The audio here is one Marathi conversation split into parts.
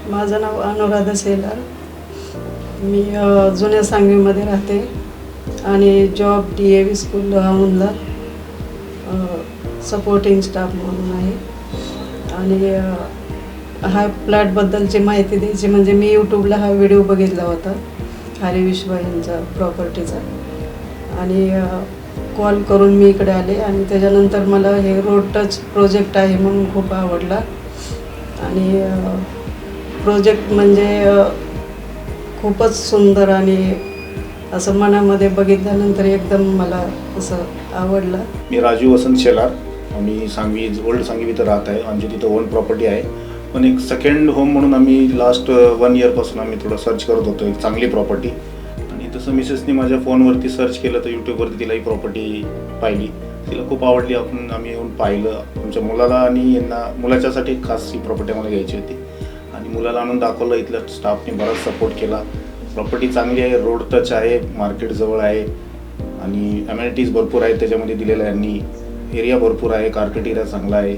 माझं नाव अनुराधा सेलार. मी जुन्या सांगवीमध्ये राहते आणि जॉब DAV स्कूल औंधला सपोर्टिंग स्टाफ म्हणून आहे. आणि हा फ्लॅटबद्दलची माहिती द्यायची म्हणजे मी यूट्यूबला हा व्हिडिओ बघितला होता हरी विश्व यांचा प्रॉपर्टीचा आणि कॉल करून मी इकडे आले आणि त्याच्यानंतर मला हे रोड टच प्रोजेक्ट आहे म्हणून खूप आवडला. आणि प्रोजेक्ट म्हणजे खूपच सुंदर आणि असं मनामध्ये बघितल्यानंतर एकदम मला असं आवडलं. मी राजू वसंत शेलार. आम्ही सांगवी ओल्ड सांगवी इथं राहत आहे. आमची तिथं ओन प्रॉपर्टी आहे, पण एक सेकंड होम म्हणून आम्ही लास्ट 1 इयरपासून आम्ही थोडं सर्च करत होतो एक चांगली प्रॉपर्टी. आणि तसं मिसेसनी माझ्या फोनवरती सर्च केलं तर यूट्यूबवरती तिला ही प्रॉपर्टी पाहिली, तिला खूप आवडली. आम्ही येऊन पाहिलं. आमच्या मुलाला आणि यांना मुलाच्यासाठी खास ही प्रॉपर्टी आम्हाला घ्यायची होती आणि मुलाला आणून दाखवलं. इथल्या स्टाफने बराच सपोर्ट केला. प्रॉपर्टी चांगली आहे, रोड टच आहे, मार्केट जवळ आहे आणि अमेनिटीज भरपूर आहेत त्याच्यामध्ये दिलेल्या यांनी. एरिया भरपूर आहे, कार्पेट एरिया चांगला आहे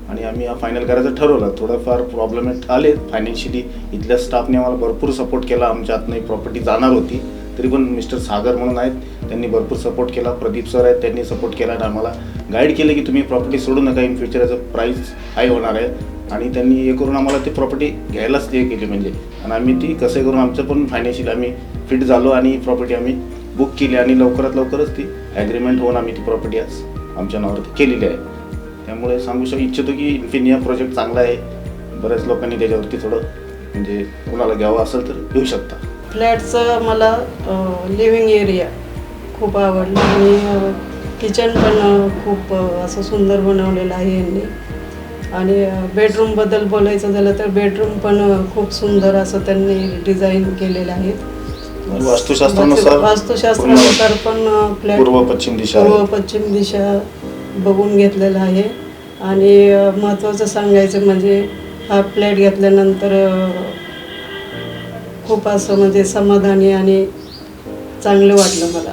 आणि आम्ही हा फायनल करायचं ठरवलं. थोडंफार प्रॉब्लेम आले फायनान्शियली. इथल्या स्टाफने आम्हाला भरपूर सपोर्ट केला. आमच्या हातनं ही प्रॉपर्टी जाणार होती तरी पण मिस्टर सागर म्हणून आहेत, त्यांनी भरपूर सपोर्ट केला. प्रदीप सर आहेत, त्यांनी सपोर्ट केला आणि आम्हाला गाईड केलं की तुम्ही प्रॉपर्टी सोडू नका, इन फ्युचर याचं प्राईस हाय होणार आहे. आणि त्यांनी हे करून आम्हाला ती प्रॉपर्टी घ्यायलाच हे केली म्हणजे. आणि आम्ही ती कसं करून आमचं पण फायनान्शियली आम्ही फिट झालो आणि प्रॉपर्टी आम्ही बुक केली आणि लवकरच ती ॲग्रीमेंट होऊन आम्ही ती प्रॉपर्टी आज आमच्या नावावरती केलेली आहे. त्यामुळे सांगू इच्छितो की इन्फिनिया प्रोजेक्ट चांगला आहे. बऱ्याच लोकांनी त्याच्यावरती थोडं म्हणजे कुणाला घ्यावं असेल तर घेऊ शकता. फ्लॅटचं मला लिव्हिंग एरिया खूप आवडला आणि किचन पण खूप असं सुंदर बनवलेलं आहे यांनी. आणि बेडरूमबद्दल बोलायचं झालं तर बेडरूम पण खूप सुंदर असं त्यांनी डिझाईन केलेलं आहे. वास्तुशास्त्रानुसार पण फ्लॅट पूर्व पश्चिम दिशा बघून घेतलेला आहे. आणि महत्त्वाचं सांगायचं म्हणजे हा फ्लॅट घेतल्यानंतर खूप असं म्हणजे समाधानी आणि चांगलं वाटलं मला.